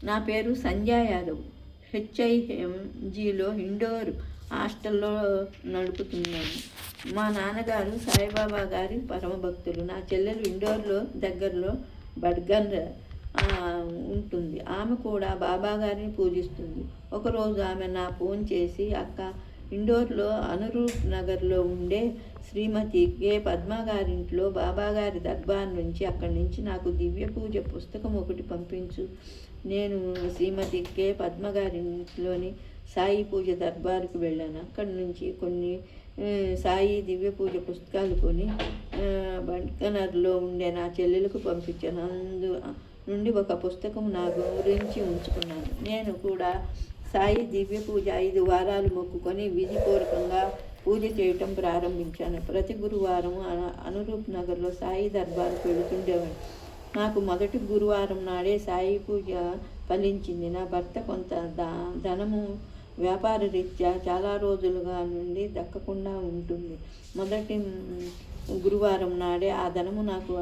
నా పేరు సంధ్యా యాదవ్. హెచ్ఐఎంజిలో ఇండోర్ హాస్టల్లో నడుపుతున్నాను. మా నాన్నగారు సాయిబాబా గారి పరమభక్తులు. నా చెల్లెలు ఇండోర్లో దగ్గరలో బడ్గన్ ఉంటుంది. ఆమె కూడా బాబా గారిని పూజిస్తుంది. ఒకరోజు ఆమె నా ఫోన్ చేసి, అక్క, ఇండోర్లో అనురూప్ నగర్లో ఉండే శ్రీమతి కె పద్మ గారింట్లో బాబాగారి దర్బార్ నుంచి అక్కడి నుంచి నాకు దివ్య పూజ పుస్తకం ఒకటి పంపించు. నేను శ్రీమతి కె పద్మ గారింట్లోని సాయి పూజ దర్బార్కి వెళ్ళాను. అక్కడి నుంచి కొన్ని సాయి దివ్య పూజ పుస్తకాలు కొని బండ్కనర్లో ఉండే నా చెల్లెలకు పంపించాను. నుండి ఒక పుస్తకం నా గురించి ఉంచుకున్నాను. నేను కూడా సాయి దివ్య పూజ 5 వారాలు మొక్కుకొని విధిపూర్వకంగా పూజ చేయటం ప్రారంభించాను. ప్రతి గురువారం అనురూప్ నగర్లో సాయి దర్బార్కు వెళుతుండేవాడిని. నాకు మొదటి గురువారం నాడే సాయి పూజ ఫలించింది. నా భర్త కొంత ధనము వ్యాపార రీత్యా చాలా రోజులుగా నుండి దక్కకుండా ఉంటుంది. మొదటి గురువారం నాడే ఆ ధనము నాకు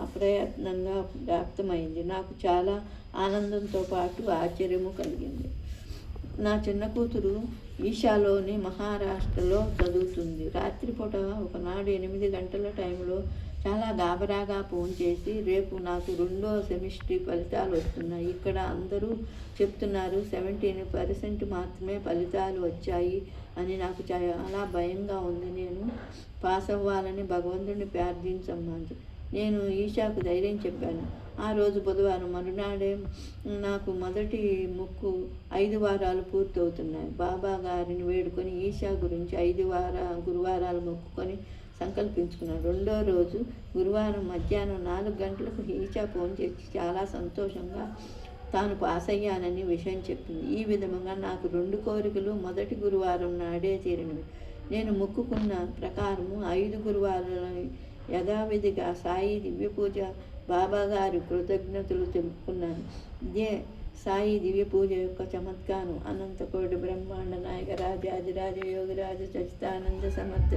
అప్రయత్నంగా ప్రాప్తమైంది. నాకు చాలా ఆనందంతో పాటు ఆశ్చర్యము కలిగింది. నా చిన్న కూతురు ఈషాలోని మహారాష్ట్రలో చదువుతుంది. రాత్రిపూట ఒకనాడు 8 గంటల టైంలో చాలా గాబరాగా ఫోన్ చేసి, రేపు నాకు 2వ సెమిస్టర్ ఫలితాలు వస్తున్నాయి. ఇక్కడ అందరూ చెప్తున్నారు 17% మాత్రమే ఫలితాలు వచ్చాయి అని. నాకు చాలా భయంగా ఉంది. నేను పాస్ అవ్వాలని భగవంతుడిని ప్రార్థించమంది. నేను ఈషాకు ధైర్యం చెప్పాను. ఆ రోజు బుధవారం. మరునాడే నాకు మొదటి మొక్కు 5 వారాలు పూర్తవుతున్నాయి. బాబా గారిని వేడుకొని ఈషా గురించి 5 గురువారాలు మొక్కుకొని సంకల్పించుకున్నాను. 2వ రోజు గురువారం మధ్యాహ్నం 4 గంటలకు ఈషా ఫోన్ చేసి చాలా సంతోషంగా తాను పాస్ అయ్యానని విషయం చెప్పింది. ఈ విధంగా నాకు 2 కోరికలు మొదటి గురువారం నాడే తీరినవి. నేను మొక్కుకున్న ప్రకారము 5 గురువారాలు యథావిధిగా సాయి దివ్య పూజ బాబా గారి కృతజ్ఞతలు తెలుపుకున్నాను. ఇదే సాయి దివ్య పూజ యొక్క చమత్కారం. అనంతకోటి బ్రహ్మాండ నాయక రాజాదిరాజ యోగిరాజ సచితానంద సమర్థ